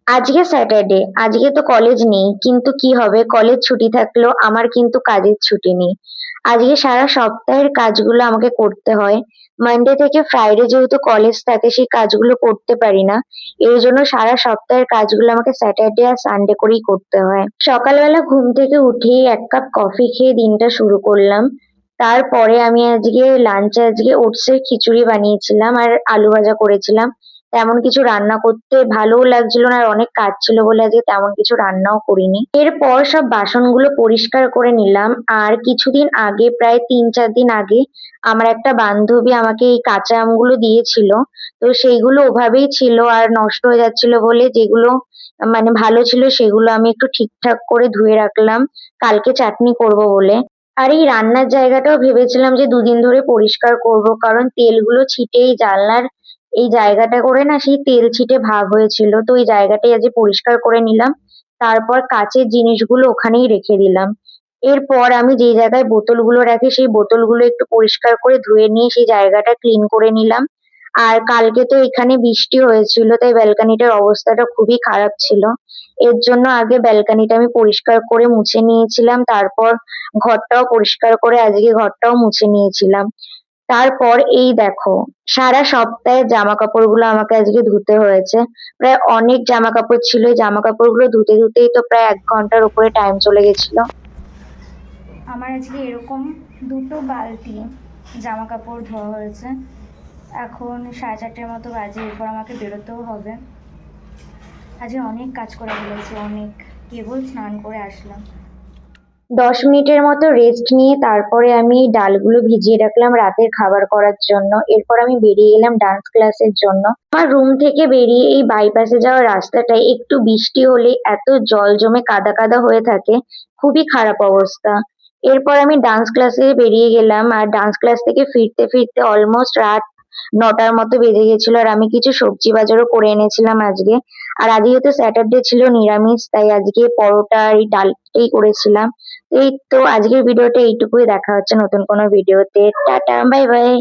আজকে স্যাটারডে, আজকে তো কলেজ নেই, কিন্তু কি হবে, কলেজ ছুটি থাকলেও আমার কিন্তু কাজের ছুটি নেই। আজকে সারা সপ্তাহের কাজগুলো আমাকে করতে হয়। মানডে থেকে ফ্রাইডে যেহেতু কলেজ থাকে সেই কাজগুলো করতে পারি না, এই জন্য সারা সপ্তাহের কাজগুলো আমাকে স্যাটারডে আর সানডে করেই করতে হয়। সকালবেলা ঘুম থেকে উঠেই এক কাপ কফি খেয়ে দিনটা শুরু করলাম। তারপরে আমি আজকে লাঞ্চে ওটসের খিচুড়ি বানিয়েছিলাম আর আলু ভাজা করেছিলাম। তেমন কিছু রান্না করতে ভালোও লাগছিল না, আর অনেক কাজ ছিল বলে আজকে তেমন কিছু রান্নাও করিনি। এরপর সব বাসনগুলো পরিষ্কার করে নিলাম। আর কিছুদিন আগে, প্রায় ৩-৪ দিন আগে, আমার একটা বান্ধবী আমাকে এই কাঁচা আমগুলো দিয়েছিল। তো সেইগুলো ওভাবেই ছিল আর নষ্ট হয়ে যাচ্ছিল বলে যেগুলো মানে ভালো ছিল সেগুলো আমি একটু ঠিকঠাক করে ধুয়ে রাখলাম কালকে চাটনি করব বলে। আর এই রান্নার জায়গাটাও ভেবেছিলাম যে দুদিন ধরে পরিষ্কার করব, কারণ তেলগুলো ছিটে এই জানলার এই জায়গাটা করে না সেই তেল ছিটে ভাব হয়েছিল, তো ওই জায়গাটাই আজ পরিষ্কার করে নিলাম। তারপর কাঁচের জিনিসগুলো ওখানেই রেখে দিলাম। এরপর আমি যেই জায়গায় বোতলগুলো রাখি সেই বোতলগুলো একটু পরিষ্কার করে ধুয়ে নিয়ে সেই জায়গাটা ক্লিন করে নিলাম। আর কালকে তো এখানে বৃষ্টি হয়েছিল, তাই ব্যালকনিটার অবস্থাটা খুবই খারাপ ছিল। এর জন্য আগে ব্যালকনিটা আমি পরিষ্কার করে মুছে নিয়েছিলাম, তারপর ঘরটাও পরিষ্কার করে আজকে ঘরটাও মুছে নিয়েছিলাম। তারপর এই দেখো, সারা সপ্তাহের জামা কাপড়গুলো আমাকে আজকে ধুতে হয়েছে। প্রায় অনেক জামা কাপড় ছিল, এই জামা কাপড়গুলো ধুতে ধুতেই তো প্রায় ১ ঘন্টার উপরে টাইম চলে গেছিল। আমার আজকে এরকম দুটো বালতি জামা কাপড় ধোয়া হয়েছে। এখন 4:30-এর মতো বাজে, এরপর আমাকে বেরোতেও হবে। আজকে অনেক কাজ করে ফেলেছি, অনেক। কেবল স্নান করে আসলাম। ১০ মিনিটের মতো রেস্ট নিয়ে তারপরে আমি ডালগুলো ভিজিয়ে রাখলাম রাতের খাবার করার জন্য। এরপর আমি বেরিয়ে গেলাম ডান্স ক্লাসের জন্য। আমার রুম থেকে বেরিয়ে এই বাইপাসে যাওয়ার রাস্তাটায় একটু বৃষ্টি হলে এত জল জমে কাদা কাদা হয়ে থাকে, খুবই খারাপ অবস্থা। এরপর আমি ডান্স ক্লাসে বেরিয়ে গেলাম, আর ডান্স ক্লাস থেকে ফিরতে ফিরতে অলমোস্ট রাত ৯টার মতো বেজে গেছিল। আর আমি কিছু সবজি বাজারও করে এনেছিলাম আজকে। আর আজকে যেহেতু স্যাটারডে ছিল নিরামিষ, তাই আজকে পরোটা আর এই ডালটাই করেছিলাম। এই তো আজকের ভিডিওটা এইটুকুই, দেখা হচ্ছে নতুন কোনো ভিডিওতে। Tata, bye bye.